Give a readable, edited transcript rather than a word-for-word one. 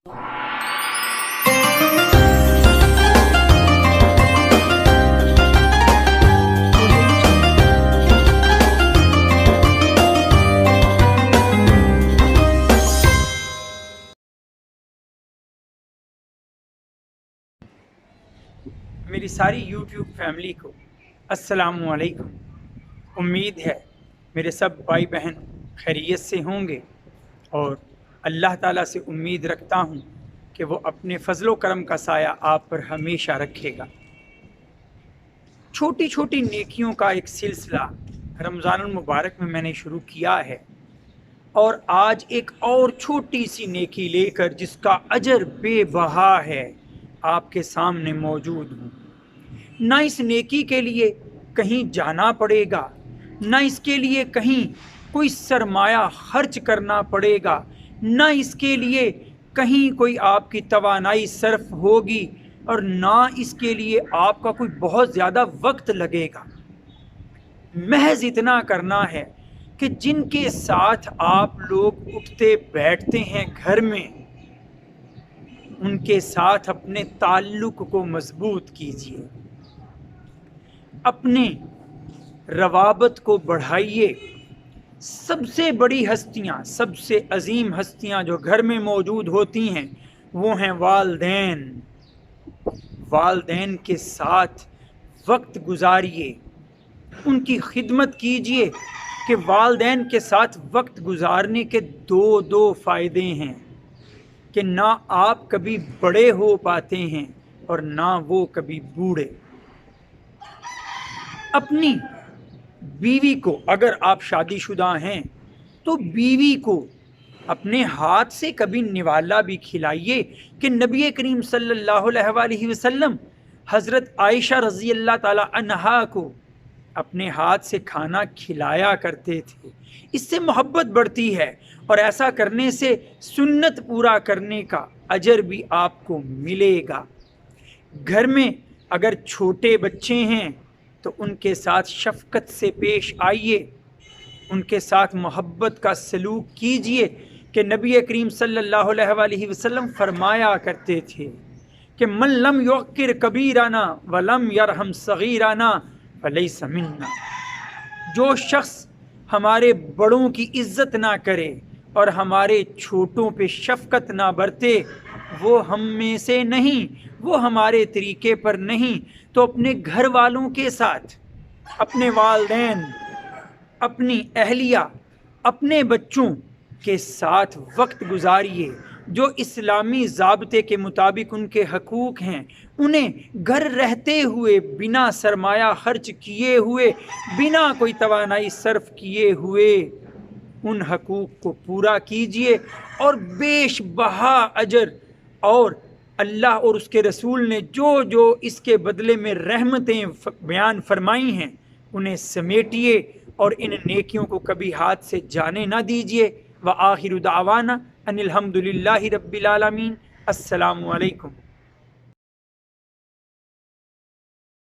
मेरी सारी YouTube family को अस्सलामु अलैकुम। उम्मीद है मेरे सब भाई बहन खैरियत से होंगे और अल्लाह ताला से उम्मीद रखता हूँ कि वो अपने फजलो करम का साया आप पर हमेशा रखेगा। छोटी छोटी नेकियों का एक सिलसिला रमज़ानुल मुबारक में मैंने शुरू किया है और आज एक और छोटी सी नेकी लेकर जिसका अजर बेबहा है आपके सामने मौजूद हूँ। ना इस नेकी के लिए कहीं जाना पड़ेगा, ना इसके लिए कहीं कोई सरमाया खर्च करना पड़ेगा, ना इसके लिए कहीं कोई आपकी तवानाई सर्फ होगी और ना इसके लिए आपका कोई बहुत ज़्यादा वक्त लगेगा। महज इतना करना है कि जिनके साथ आप लोग उठते बैठते हैं घर में, उनके साथ अपने ताल्लुक़ को मजबूत कीजिए, अपने रवाबत को बढ़ाइए। सबसे बड़ी हस्तियाँ, सबसे अजीम हस्तियाँ जो घर में मौजूद होती हैं वो हैं वालदैन। वालदैन के साथ वक्त गुजारिए, उनकी खिदमत कीजिए कि वालदैन के साथ वक्त गुजारने के दो फ़ायदे हैं कि ना आप कभी बड़े हो पाते हैं और ना वो कभी बूढ़े। अपनी बीवी को, अगर आप शादीशुदा हैं तो बीवी को अपने हाथ से कभी निवाला भी खिलाइए कि नबी करीम सल्लल्लाहु अलैहि वसल्लम हज़रत आयशा रज़ी अल्लाह ताला अन्हा को अपने हाथ से खाना खिलाया करते थे। इससे मोहब्बत बढ़ती है और ऐसा करने से सुन्नत पूरा करने का अजर भी आपको मिलेगा। घर में अगर छोटे बच्चे हैं तो उनके साथ शफ़क़त से पेश आइए, उनके साथ मोहब्बत का सलूक कीजिए कि नबी करीम सल्लल्लाहु अलैहि वसल्लम फरमाया करते थे कि मन लम युक़्क़िर कबीराना वलम यरहम सगीराना फलैसा मिन्ना। जो शख्स हमारे बड़ों की इज़्ज़त ना करे और हमारे छोटों पे शफ़क़त ना बरते वो हम में से नहीं, वो हमारे तरीके पर नहीं। तो अपने घर वालों के साथ, अपने वालदैन, अपनी अहलिया, अपने बच्चों के साथ वक्त गुजारिए। जो इस्लामी ज़ाब्ते के मुताबिक उनके हकूक़ हैं उन्हें घर रहते हुए बिना सरमाया खर्च किए हुए, बिना कोई तवानाई सर्फ किए हुए उन हकूक़ को पूरा कीजिए और बेशबहा अजर और अल्लाह और उसके रसूल ने जो जो इसके बदले में रहमतें बयान फरमाई हैं उन्हें समेटिए और इन नेकियों को कभी हाथ से जाने ना दीजिए। व आखिरु दावाना अनिल हम्दुलिल्लाहि रब्बिल आलमीन। अस्सलामु अलैकुम।